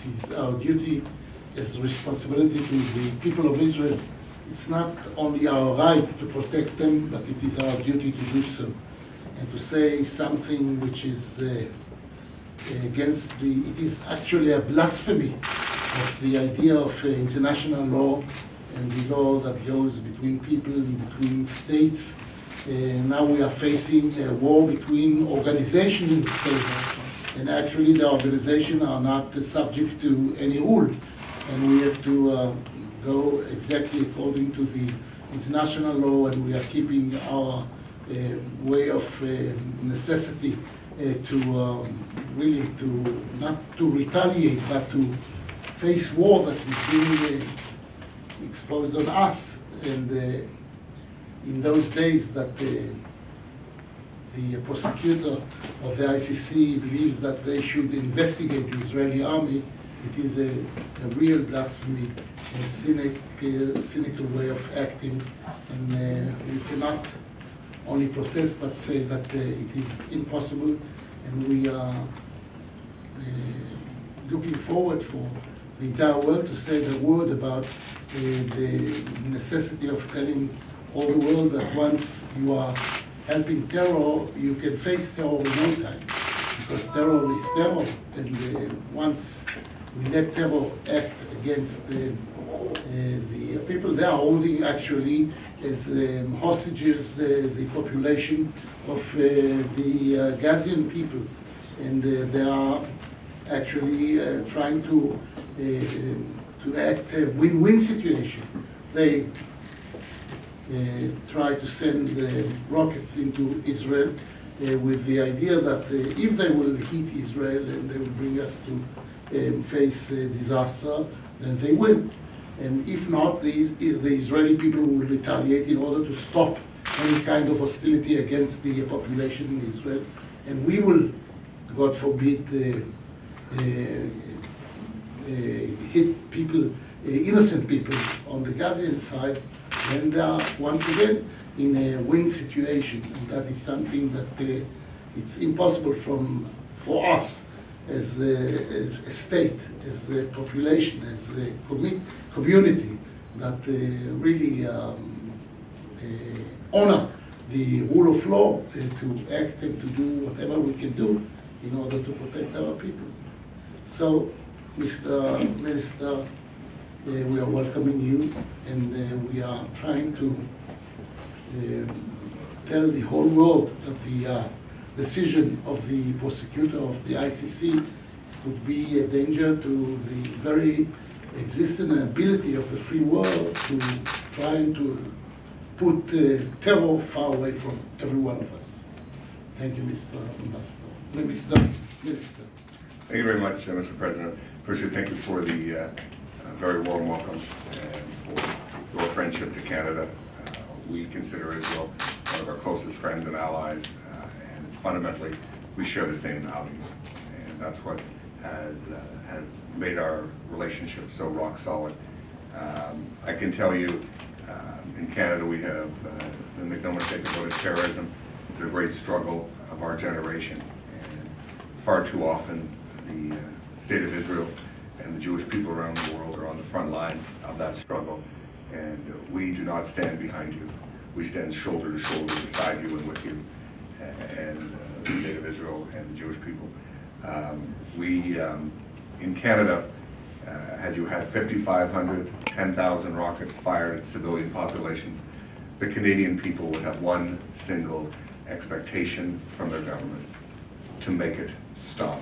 is our duty as responsibility to the people of Israel. It's not only our right to protect them, but it is our duty to do so. And to say something which is against it is actually a blasphemy of the idea of international law and the law that goes between people and between states. Now we are facing a war between organizations in the state, and actually the organizations are not subject to any rule, and we have to go exactly according to the international law, and we are keeping our way of necessity to really to not to retaliate, but to face war that is being exposed on us. And in those days that the prosecutor of the ICC believes that they should investigate the Israeli army, it is a real blasphemy, a cynical way of acting, and we cannot only protest but say that it is impossible, and we are looking forward for the entire world to say the word about the necessity of telling all the world that once you are helping terror, you can face terror in no time, because terror is terror, and once we let terror act against the people, they are holding actually as hostages the population of the Gazian people, and they are actually trying to act a win-win situation. They try to send rockets into Israel with the idea that if they will hit Israel and they will bring us to face disaster, then they win. And if not, the Israeli people will retaliate in order to stop any kind of hostility against the population in Israel. And we will, God forbid, hit people, innocent people on the Gazian side, and they are once again in a win situation. And that is something that it's impossible for us as a state, as a population, as a community that really honor the rule of law, to act and to do whatever we can do in order to protect our people. So, Mr. Minister, we are welcoming you, and we are trying to tell the whole world that the decision of the prosecutor of the ICC would be a danger to the very existence and ability of the free world to try and to put terror far away from every one of us. Thank you, Mr. Minister. Thank you very much, Mr. President. Firstly, thank you for the very warm welcome and for your friendship to Canada. We consider Israel one of our closest friends and allies, and it's fundamentally, we share the same values, and that's what has made our relationship so rock solid. I can tell you, in Canada we have, and make no mistake about it, terrorism is the great struggle of our generation, and far too often the state of Israel and the Jewish people around the world are on the front lines of that struggle, and we do not stand behind you. We stand shoulder to shoulder beside you and with you, and the state of Israel and the Jewish people. In Canada, had you had 5,500, 10,000 rockets fired at civilian populations, the Canadian people would have one single expectation from their government: to make it stop.